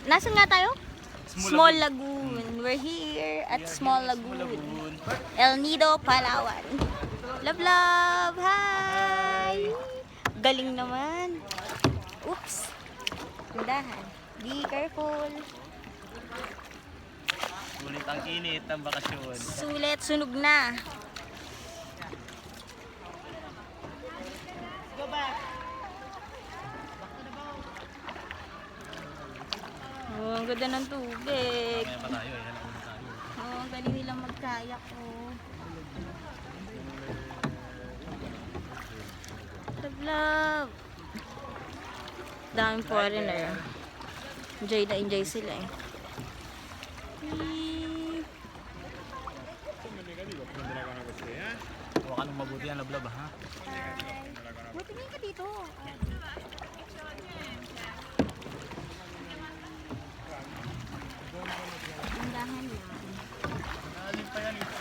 Nasaan nga tayo? Small Lagoon. We're here at Small Lagoon. El Nido, Palawan. Love, love! Hi! Galing naman. Oops. Tindahan. Be careful. Sulit ang init ng bakasyon. Sulit, sunog na. Go back! Oh, ang ganda ng tubig. Kaya pa tayo eh. Hanap muna tayo. Oh, ang galing nilang magkayak. Oh. Love, love. Daming foreigner. Enjoy na enjoy sila eh. Huwag ka nung mabuti ang lablab ha. Buti nga ka dito. Tindahan yan. Alin pa yan ito.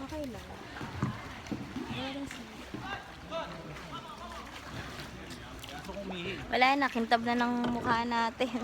Okay lang. Gusto kong umihi. Wala na, kintab na ng mukha natin.